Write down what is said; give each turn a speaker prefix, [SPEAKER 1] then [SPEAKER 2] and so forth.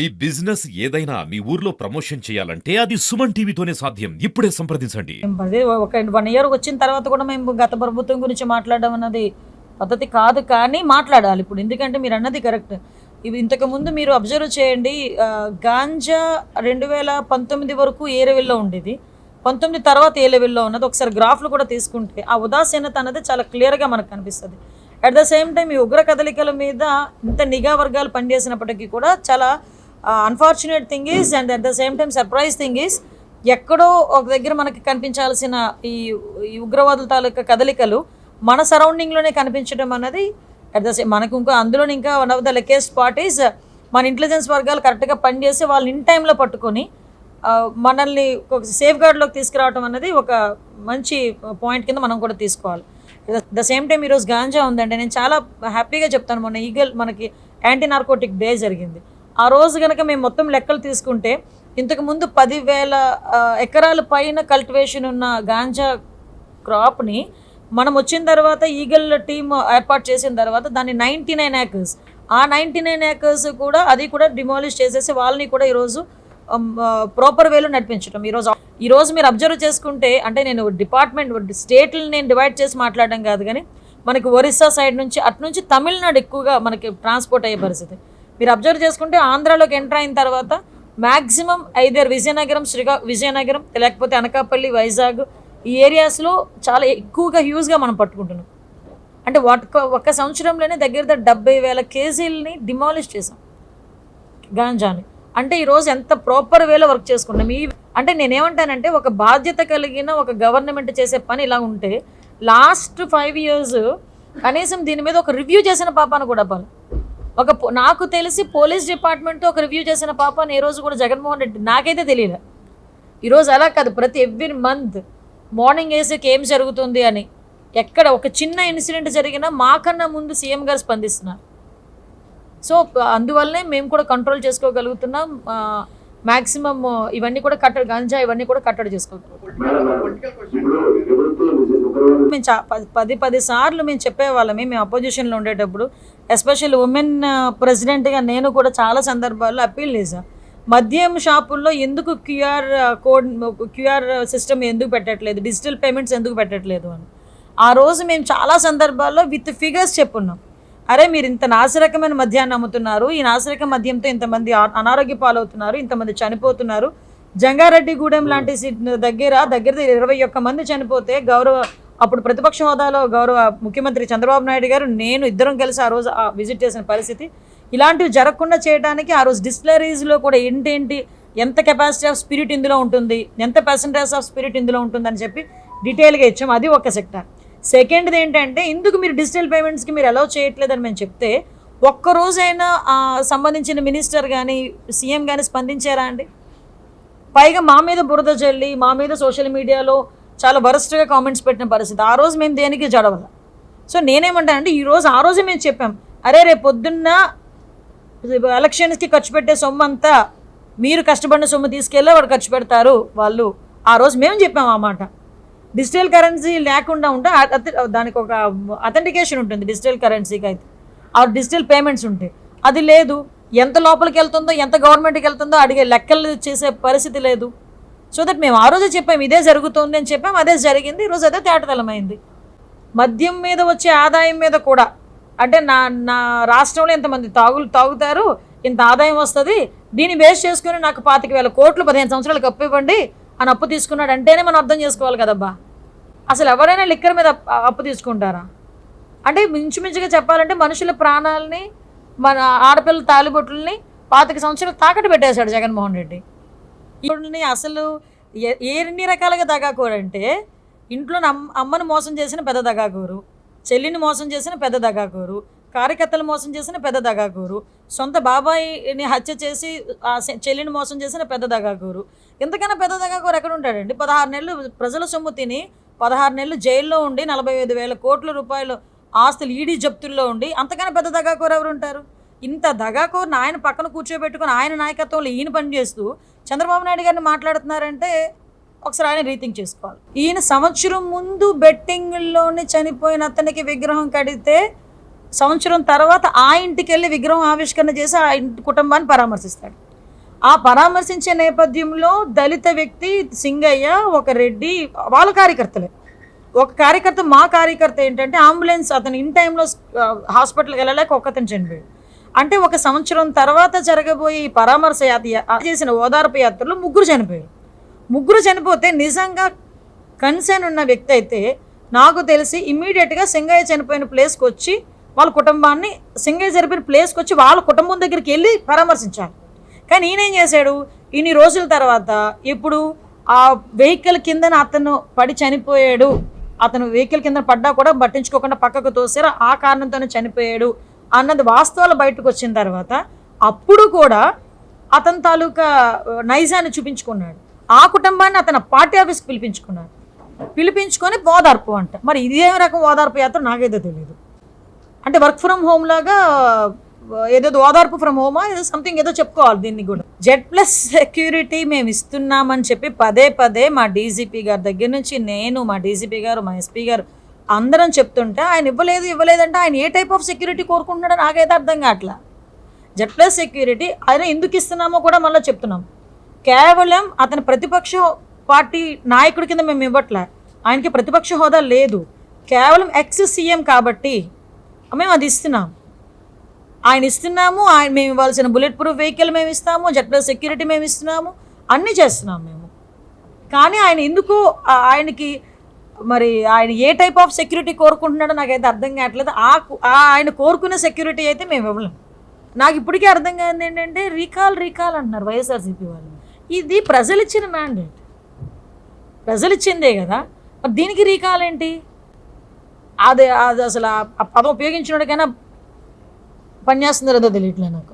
[SPEAKER 1] ఈ బిజినెస్ ఏదైనా మీ ఊర్లో ప్రమోషన్ చేయాలంటే అది సుమన్ టీవీతోనే సాధ్యం. ఇప్పుడే సంప్రదించండి.
[SPEAKER 2] అదే ఒక 1 ఇయర్ వచ్చిన తర్వాత కూడా మేము గత ప్రభుత్వం గురించి మాట్లాడడం అన్నది పద్ధతి కాదు, కానీ మాట్లాడాలి ఇప్పుడు. ఎందుకంటే మీరు అన్నది కరెక్ట్. ఇవి ఇంతకుముందు మీరు అబ్జర్వ్ చేయండి, గాంజా 2019 వరకు ఏ లెవెల్లో ఉండేది, 19 తర్వాత ఏ లెవెల్లో ఉన్నది. ఒకసారి గ్రాఫ్లు కూడా తీసుకుంటే ఆ ఉదాసీనత అనేది చాలా క్లియర్గా మనకు కనిపిస్తుంది. అట్ ద సేమ్ టైం ఈ ఉగ్ర కదలికల మీద ఇంత నిఘా వర్గాలు పనిచేసినప్పటికీ కూడా చాలా unfortunate thing is and at the same time surprise thing is, ఎక్కడో ఒక దగ్గర మనకి కనిపించాల్సిన ఈ ఉగ్రవాదుల తాలూకా కదలికలు మన సరౌండింగ్లోనే కనిపించడం అన్నది అట్ ద సేమ్ మనకు అందులో ఇంకా one of the weakest part is మన ఇంటెలిజెన్స్ వర్గాలు కరెక్ట్గా పనిచేసి వాళ్ళని ఇన్ టైంలో పట్టుకొని మనల్ని ఒక సేఫ్ గార్డ్లోకి తీసుకురావడం అనేది ఒక మంచి పాయింట్ కింద మనం కూడా తీసుకోవాలి. ద సేమ్ టైం ఈరోజు గాంజా ఉందంటే నేను చాలా హ్యాపీగా చెప్తాను. మొన్న ఈగల్ మనకి యాంటీ నార్కోటిక్ డే జరిగింది. ఆ రోజు కనుక మేము మొత్తం లెక్కలు తీసుకుంటే ఇంతకుముందు 10,000 ఎకరాల పైన కల్టివేషన్ ఉన్న గాంజా క్రాప్ని మనం వచ్చిన తర్వాత ఈగల్ టీమ్ ఏర్పాటు చేసిన తర్వాత దాన్ని 99 ఏకర్స్, ఆ 99 ఏకర్స్ కూడా అది కూడా డిమాలిష్ చేసేసి వాళ్ళని కూడా ఈరోజు ప్రాపర్ వేలో నడిపించడం. ఈరోజు మీరు అబ్జర్వ్ చేసుకుంటే, అంటే నేను డిపార్ట్మెంట్ స్టేట్లు నేను డివైడ్ చేసి మాట్లాడడం కాదు, కానీ మనకి ఒరిస్సా సైడ్ నుంచి అటు నుంచి తమిళనాడు ఎక్కువగా మనకి ట్రాన్స్పోర్ట్ అయ్యే పరిస్థితి. మీరు అబ్జర్వ్ చేసుకుంటే ఆంధ్రాలోకి ఎంటర్ అయిన తర్వాత మ్యాక్సిమం ఐదర్ విజయనగరం లేకపోతే అనకాపల్లి, వైజాగ్ ఈ ఏరియాస్లో చాలా ఎక్కువగా హ్యూజ్గా మనం పట్టుకుంటున్నాం. అంటే ఒక్క సంవత్సరంలోనే దగ్గర 70,000 కేజీలని డిమాలిష్ చేసాం గాంజాని. అంటే ఈరోజు ఎంత ప్రాపర్ వేలో వర్క్ చేసుకుంటాం. అంటే నేనేమంటానంటే, ఒక బాధ్యత కలిగిన ఒక గవర్నమెంట్ చేసే పని ఇలా ఉంటే లాస్ట్ 5 years కనీసం దీని మీద ఒక రివ్యూ చేసిన పాపాను కూడా నాకు తెలిసి పోలీస్ డిపార్ట్మెంట్ ఒక రివ్యూ చేసిన పాపాను ఏ రోజు కూడా జగన్మోహన్ రెడ్డి నాకైతే తెలియదు. ఈరోజు అలా కాదు, ప్రతి ఎవ్రీ మంత్ మార్నింగ్ వేసేకి ఏం జరుగుతుంది అని ఎక్కడ ఒక చిన్న ఇన్సిడెంట్ జరిగినా మాకన్నా ముందు సీఎం గారు స్పందిస్తున్నారు. సో అందువల్లనే మేము కూడా కంట్రోల్ చేసుకోగలుగుతున్నాం. మ్యాక్సిమం ఇవన్నీ కూడా గంజా ఇవన్నీ కూడా కట్టడి చేసుకోగలుగుతాం. మేము 10 సార్లు మేము చెప్పేవాళ్ళమే మేము అపోజిషన్లో ఉండేటప్పుడు, ఎస్పెషల్లీ ఉమెన్ ప్రెసిడెంట్గా నేను కూడా చాలా సందర్భాల్లో అప్పీల్ చేశాను. మద్యం షాపుల్లో ఎందుకు క్యూఆర్ సిస్టమ్ ఎందుకు పెట్టట్లేదు, డిజిటల్ పేమెంట్స్ ఎందుకు పెట్టట్లేదు అని ఆ రోజు మేము చాలా సందర్భాల్లో విత్ ఫిగర్స్ చెప్పున్నాం. అరే మీరు ఇంత నాసిరకమైన మద్యాన్ని అమ్ముతున్నారు, ఈ నాసిరక మద్యంతో ఇంతమంది అనారోగ్య పాలవుతున్నారు, ఇంతమంది చనిపోతున్నారు. జంగారెడ్డిగూడెం లాంటి దగ్గర 21 మంది చనిపోతే అప్పుడు ప్రతిపక్ష హోదాలో గౌరవ ముఖ్యమంత్రి చంద్రబాబు నాయుడు గారు నేను ఇద్దరం కలిసి ఆ రోజు విజిట్ చేసిన పరిస్థితి. ఇలాంటివి జరగకుండా చేయడానికి ఆ రోజు డిస్టిలరీస్లో కూడా ఎంత కెపాసిటీ ఆఫ్ స్పిరిట్ ఇందులో ఉంటుంది, ఎంత పర్సంటేజ్ ఆఫ్ స్పిరిట్ ఇందులో ఉంటుందని చెప్పి డీటెయిల్గా ఇచ్చాము. అది ఒక సెక్టార్. సెకండ్ది ఏంటంటే, ఇందుకు మీరు డిజిటల్ పేమెంట్స్కి మీరు అలౌ చేయట్లేదని మేము చెప్తే ఒక్కరోజైనా సంబంధించిన మినిస్టర్ కానీ సీఎం కానీ స్పందించారా అండి? పైగా మా మీద బురద జల్లి మా మీద సోషల్ మీడియాలో చాలా వరస్ట్గా కామెంట్స్ పెట్టిన పరిస్థితి. ఆ రోజు మేము దేనికి జడవల. సో నేనేమంటానంటే, ఆ రోజు మేము చెప్పాం, అరే రేపు పొద్దున్న ఎలక్షన్స్కి ఖర్చు పెట్టే సొమ్ము అంతా మీరు కష్టపడిన సొమ్ము తీసుకెళ్ళి వాడు ఖర్చు పెడతారు వాళ్ళు. ఆ రోజు మేము చెప్పాము ఆ మాట. డిజిటల్ కరెన్సీ లేకుండా ఉంటే దానికి ఒక అథెంటికేషన్ ఉంటుంది డిజిటల్ కరెన్సీకి అయితే, ఆ డిజిటల్ పేమెంట్స్ ఉంటాయి. అది లేదు, ఎంత లోపలికి వెళ్తుందో ఎంత గవర్నమెంట్కి వెళ్తుందో అడిగే లెక్కలు చేసే పరిస్థితి లేదు. సో దట్ మేము ఆ రోజే చెప్పాము ఇదే జరుగుతుంది అని చెప్పాము, అదే జరిగింది. ఈరోజు అదే తేటతెల్లమైంది. మద్యం మీద వచ్చే ఆదాయం మీద కూడా, అంటే నా రాష్ట్రంలో ఎంతమంది తాగుతారు, ఇంత ఆదాయం వస్తుంది, దీన్ని బేస్ చేసుకుని నాకు 25,000 కోట్లు 15 సంవత్సరాలకు అప్పు ఇవ్వండి అని అప్పు తీసుకున్నాడు అంటేనే మనం అర్థం చేసుకోవాలి కదబ్బా. అసలు ఎవరైనా లిక్కర్ మీద అప్పు తీసుకుంటారా? అంటే మించుమించుగా చెప్పాలంటే మనుషుల ప్రాణాలని, మన ఆడపిల్లల తాలిబొట్టుల్ని 25 సంవత్సరాలు తాకట్టు పెట్టేశాడు జగన్మోహన్ రెడ్డి. ఇప్పుడు అసలు ఎన్ని రకాలుగా దగాకోరంటే, ఇంట్లో అమ్మను మోసం చేసిన పెద్ద దగాకోరు, చెల్లిని మోసం చేసిన పెద్ద దగాకోరు, కార్యకర్తలు మోసం చేసిన పెద్ద దగాకోరు, సొంత బాబాయిని హత్య చేసి ఆ చెల్లిని మోసం చేసిన పెద్ద దగాకోరు. ఇంతకన్నా పెద్ద దగాకోరు ఎక్కడ ఉంటాడండి? 16 నెలలు ప్రజల సొమ్ము తిని 16 నెలలు జైల్లో ఉండి 45,000 కోట్ల రూపాయలు ఆస్తులు ఈడీ జప్తుల్లో ఉండి అంతకన్నా పెద్ద దగాకోరు ఎవరు ఉంటారు? ఇంత దగాకోరుని ఆయన పక్కన కూర్చోబెట్టుకుని ఆయన నాయకత్వంలో ఈయన పనిచేస్తూ చంద్రబాబు నాయుడు గారిని మాట్లాడుతున్నారంటే ఒకసారి ఆయన రీథింక్ చేసుకోవాలి. ఈయన సంవత్సరం ముందు బెట్టింగ్లోని చనిపోయిన అతనికి విగ్రహం కడితే సంవత్సరం తర్వాత ఆ ఇంటికి వెళ్ళి విగ్రహం ఆవిష్కరణ చేసి ఆ ఇంటి కుటుంబాన్ని పరామర్శిస్తాడు. ఆ పరామర్శించే నేపథ్యంలో దళిత వ్యక్తి సింగయ్య, ఒక రెడ్డి, వాళ్ళ కార్యకర్తలే. ఒక కార్యకర్త, మా కార్యకర్త ఏంటంటే అంబులెన్స్ అతను ఇన్ టైంలో హాస్పిటల్కి వెళ్ళలేక ఒక్కతను చనిపోయాడు. అంటే 1 సంవత్సరం తర్వాత జరగబోయే ఈ పరామర్శ చేసిన ఓదార్పు యాత్రలో 3 చనిపోయారు. 3 చనిపోతే నిజంగా కన్సర్న్ ఉన్న వ్యక్తి అయితే నాకు తెలిసి ఇమ్మీడియట్గా సింగయ్య చనిపోయిన ప్లేస్కి వచ్చి వాళ్ళ కుటుంబాన్ని, సింగయ్య చనిపోయిన ప్లేస్కి వచ్చి వాళ్ళ కుటుంబం దగ్గరికి వెళ్ళి పరామర్శించాలి. కానీ ఈయనేం చేశాడు, ఇన్ని రోజుల తర్వాత ఇప్పుడు ఆ వెహికల్ కిందన అతను పడి చనిపోయాడు, అతను వెహికల్ కింద పడ్డా కూడా పట్టించుకోకుండా పక్కకు తోసారు, ఆ కారణంతోనే చనిపోయాడు అన్నది వాస్తవాలు బయటకు వచ్చిన తర్వాత అప్పుడు కూడా అతని తాలూకా నైజాన్ని చూపించుకున్నాడు. ఆ కుటుంబాన్ని అతను పార్టీ ఆఫీస్కి పిలిపించుకొని ఓదార్పు అంట. మరి ఇదే రకం ఓదార్పు యాత్ర నాకైతే తెలియదు. అంటే వర్క్ ఫ్రమ్ హోమ్ లాగా ఏదో ఓదార్పు ఫ్రమ్ హోమా ఏదో సంథింగ్ ఏదో చెప్పుకోవాలి దీన్ని కూడా. Z+ సెక్యూరిటీ మేము ఇస్తున్నామని చెప్పి పదే మా డీజీపీ గారి దగ్గర నుంచి నేను, మా డీజీపీ గారు, మా ఎస్పీ గారు అందరం చెప్తుంటే ఆయన ఇవ్వలేదంటే ఆయన ఏ టైప్ ఆఫ్ సెక్యూరిటీ కోరుకుంటున్నాడో నాకైతే అర్థం కావట్లా. Z+ సెక్యూరిటీ ఆయన ఎందుకు ఇస్తున్నామో కూడా మళ్ళీ చెప్తున్నాం. కేవలం అతని ప్రతిపక్ష పార్టీ నాయకుడి కింద మేము ఇవ్వట్లే, ఆయనకి ప్రతిపక్ష హోదా లేదు, కేవలం ఎక్స్ సీఎం కాబట్టి మేము అది ఇస్తున్నాం. ఆయన ఇస్తున్నాము, మేము ఇవ్వాల్సిన బుల్లెట్ ప్రూఫ్ వెహికల్ మేము ఇస్తాము, Z+ సెక్యూరిటీ మేము ఇస్తున్నాము, అన్నీ చేస్తున్నాం మేము. కానీ ఆయన ఎందుకు ఆయనకి మరి ఆయన ఏ టైప్ ఆఫ్ సెక్యూరిటీ కోరుకుంటున్నాడో నాకైతే అర్థం కావట్లేదు. ఆయన కోరుకునే సెక్యూరిటీ అయితే మేము ఇవ్వలేం. నాకు ఇప్పటికీ అర్థం కాదు ఏంటంటే రీకాల్ అంటున్నారు వైఎస్ఆర్సీపీ వాళ్ళు. ఇది ప్రజలు ఇచ్చిన మ్యాండేట్, ప్రజలు ఇచ్చిందే కదా, మరి దీనికి రీకాల్ ఏంటి? అది అసలు ఆ పదం ఉపయోగించినోడికైనా పనిచేస్తుందో లేదో తెలియట్లే నాకు.